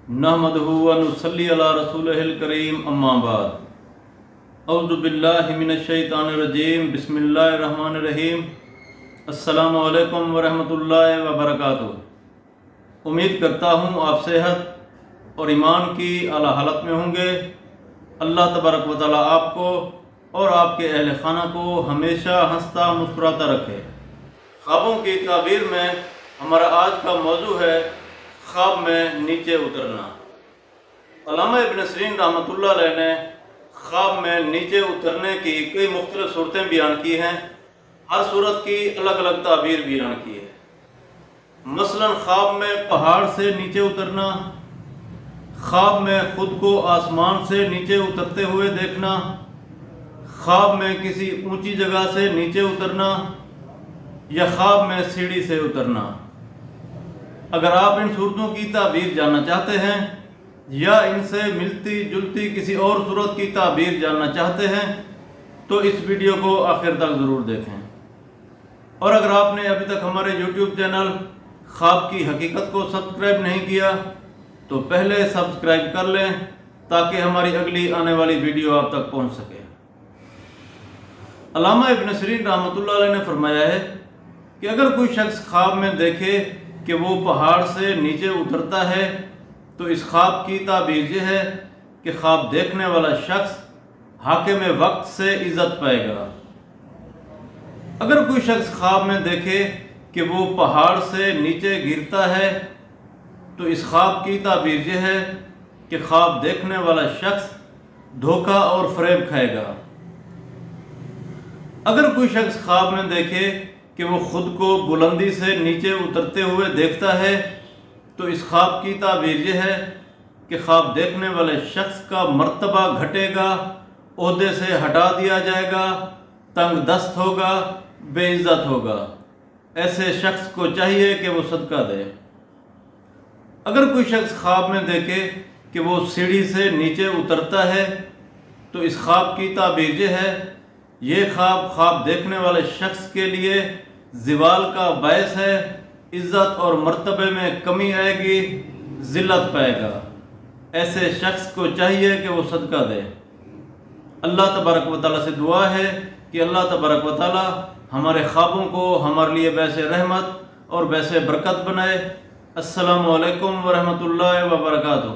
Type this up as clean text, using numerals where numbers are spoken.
नहमदुहु व नुसल्ली अला रसूलिहिल करीम अम्मा बाद औज़ु बिल्लाहि मिनश शैतानिर रजीम बिस्मिल्लाहिर रहमानिर रहीम अस्सलामु अलैकुम व रहमतुल्लाहि व बरकातुहू। उम्मीद करता हूँ आप सेहत और ईमान की आला हालत में होंगे। अल्लाह तबारक व तआला आपको और आपके अहल खाना को हमेशा हंसता मुस्कुराता रखे। ख्वाबों की ताबीर में हमारा आज का मौजू है ख्वाब में नीचे उतरना। अल्लामा इब्न सीरीन रहमतुल्लाह अलैह ने ख्वाब में नीचे उतरने की कई मुख्तलिफ सूरतें बयान की हैं। हर सूरत की अलग अलग ताबीर बयान की है। मसलन ख्वाब में पहाड़ से नीचे उतरना, ख्वाब में खुद को आसमान से नीचे उतरते हुए देखना, ख्वाब में किसी ऊंची जगह से नीचे उतरना या ख्वाब में सीढ़ी से उतरना। अगर आप इन सूरतों की ताबीर जानना चाहते हैं या इनसे मिलती जुलती किसी और सूरत की ताबीर जानना चाहते हैं तो इस वीडियो को आखिर तक ज़रूर देखें। और अगर आपने अभी तक हमारे YouTube चैनल ख्वाब की हकीकत को सब्सक्राइब नहीं किया तो पहले सब्सक्राइब कर लें ताकि हमारी अगली आने वाली वीडियो आप तक पहुंच सके। अल्लामा इब्न सीरीन रहमतुल्लाह अलैह ने फरमाया है कि अगर कोई शख्स ख्वाब में देखे कि वो पहाड़ से नीचे उतरता है तो इस ख्वाब की ताबीर यह है कि ख्वाब देखने वाला शख्स हाकिम वक्त से इज़्ज़त पाएगा। अगर कोई शख्स ख्वाब में देखे कि वो पहाड़ से नीचे गिरता है तो इस ख्वाब की ताबीर यह है कि ख्वाब देखने वाला शख्स धोखा और फरेब खाएगा। अगर कोई शख्स ख्वाब में देखे कि वो खुद को बुलंदी से नीचे उतरते हुए देखता है तो इस ख्वाब की ताबीर यह है कि ख्वाब देखने वाले शख्स का मर्तबा घटेगा, ओहदे से हटा दिया जाएगा, तंग दस्त होगा, बेइज्जत होगा। ऐसे शख्स को चाहिए कि वो सदका दे। अगर कोई शख्स ख्वाब में देखे कि वो सीढ़ी से नीचे उतरता है तो इस ख्वाब की ताबीर यह है ये ख्वाब देखने वाले शख्स के लिए ज़िवाल का बायस है, इज़्ज़त और मर्तबे में कमी आएगी, ज़िल्लत पाएगा। ऐसे शख्स को चाहिए कि वो सदका दे। अल्लाह तबारक व तआला से दुआ है कि अल्लाह तबारक व तआला हमारे ख्वाबों को हमारे लिए वैसे रहमत और वैसे बरकत बनाए। अस्सलामु अलैकुम व रहमतुल्लाहि व बरकातुहू।